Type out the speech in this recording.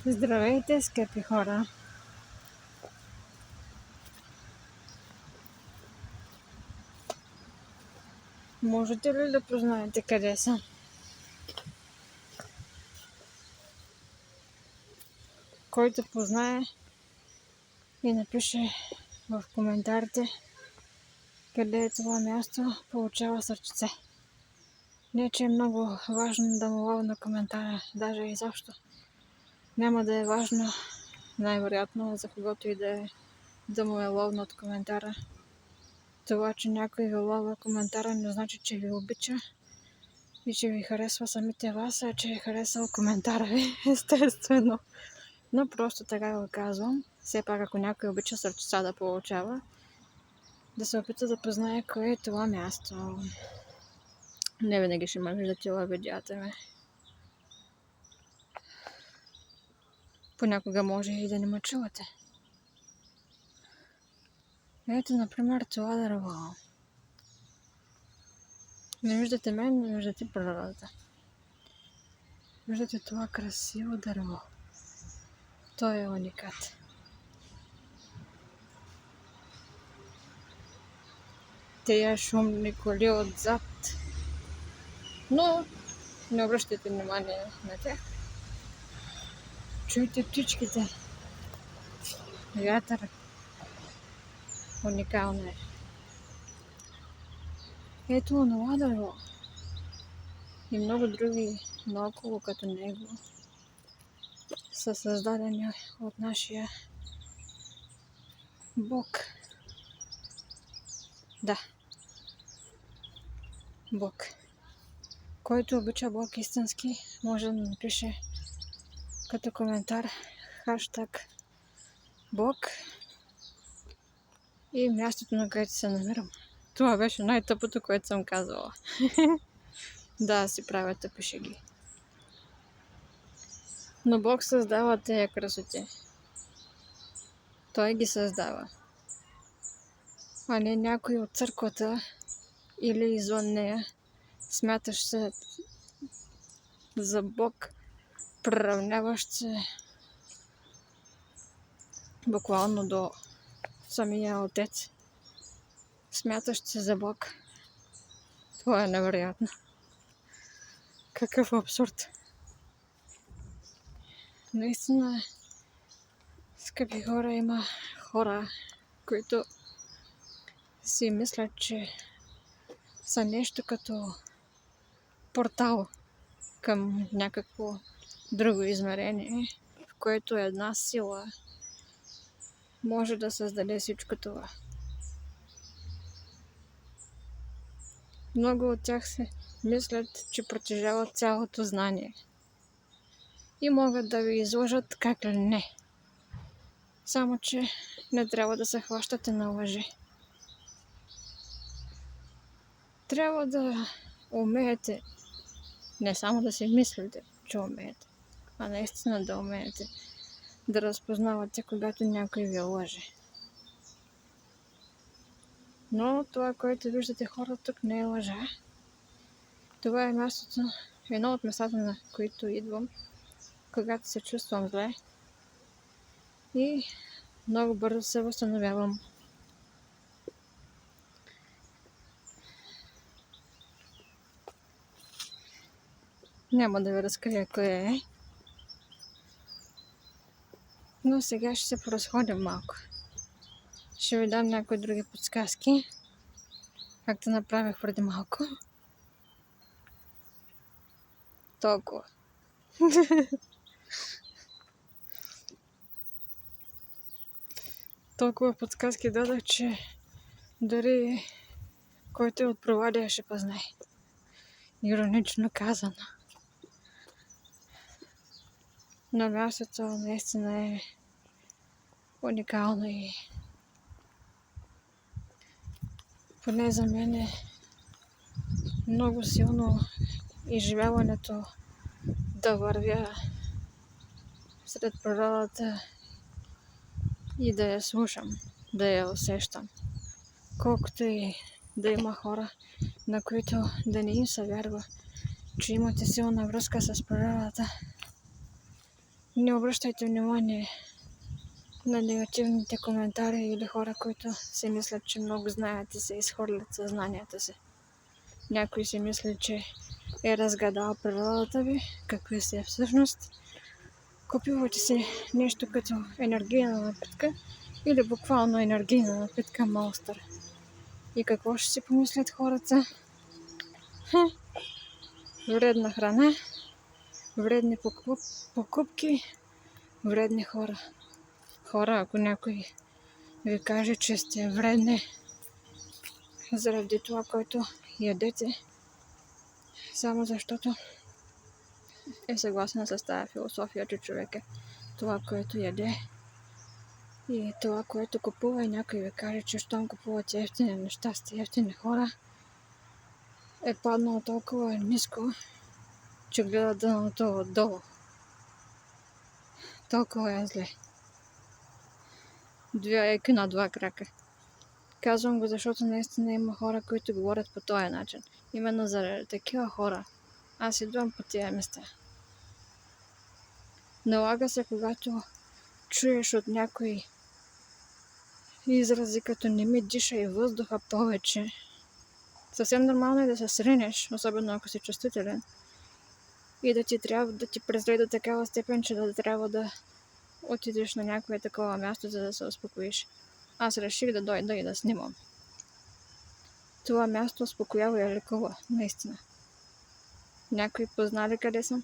Здравейте, скъпи хора! Можете ли да познаете къде съм? Който познае и напише в коментарите къде е това място, получава сърчице. Не, че е много важно да му ловна коментара, даже изобщо. Няма да е важно, най-вероятно, за когото и да му е ловно от коментара. Това, че някой ви ловва коментара, не значи, че ви обича и че ви харесва самите вас, а че е харесал коментара ви, естествено. Но просто така го казвам. Все пак, ако някой обича сърчица да получава, да се опита да познае кое е това място. Не винаги ще ме виждате във видеята ми. Понякога може и да не ме чувате. Ето, например, това дърво. Не виждате мен, не виждате природата. Виждате това красиво дърво. Той е уникат. Тея шумни коли отзад. Но не обръщайте внимание на тях. Чуйте птичките. Вятър. Уникално е. Ето онова дърво. И много други наоколо като него са създадени от нашия Бог. Да. Бог. Който обича Бог истински, може да напише като коментар хаштаг Бог и мястото, на където се намирам. Това беше най-тъпото, което съм казала. Да, си правя тъпи шеги. Но Бог създава тези красоти. Той ги създава. А не някой от църквата или извън нея смяташ се за Бог, приравняващ се буквално до самия Отец. Смятащ се за Бог. Това е невероятно. Какъв абсурд. Наистина, скъпи хора, има хора, които си мислят, че са нещо като портал към някакво друго измерение, в което една сила може да създаде всичко това. Много от тях се мислят, че притежават цялото знание и могат да ви излъжат как ли не. Само че не трябва да се хващате на лъжи. Трябва да умеете не само да си мислите, че умеете, а наистина да умеете да разпознавате, когато някой ви лъже. Но това, което виждате хора тук, не е лъжа. Това е мястото, едно от местата, на които идвам, когато се чувствам зле и много бързо се възстановявам. Няма да ви разкрия кое е, но сега ще се поразходим малко. Ще ви дам някои други подсказки, както направих преди малко. Толкова. Толкова подсказки дадах, че дори който е от Провадия ще познае. Иронично казано. Но мястото наистина е уникално и поне за мен е много силно изживяването да вървя сред природата и да я слушам, да я усещам. Колкото и да има хора, на които да не им се вярва, че имате силна връзка с природата, Не обръщайте внимание на негативните коментари или хора, които си мислят, че много знаят и се изхвърлят съзнанието си. Някой си мисли, че е разгадал природата ви, какви си е всъщност. Купувате си нещо като енергийна напитка или буквално енергийна напитка Monster. И какво ще си помислят хората? Вредна храна, вредни покупки, вредни хора. Хора, ако някой ви каже, че сте вредни заради това, което ядете, само защото е съгласен с тази философия, че човек е това, което яде и това, което купува, и някой ви каже, че щом купуват ефтини неща, сте ефтини хора, е паднал толкова ниско, че гледа дъното отдолу. Толкова е зле. Две еки на два крака. Казвам го, защото наистина има хора, които говорят по този начин. Именно заради такива хора аз идвам по тия места. Налага се, когато чуеш от някои изрази като не ми диша и въздуха повече. Съвсем нормално е да се сринеш, особено ако си чувствителен, и да ти трябва да ти презле до такава степен, че да трябва да отидеш на някое такова място, за да се успокоиш. Аз реших да дойда и да снимам. Това място успокоява и лекува, наистина. Някой познали къде съм?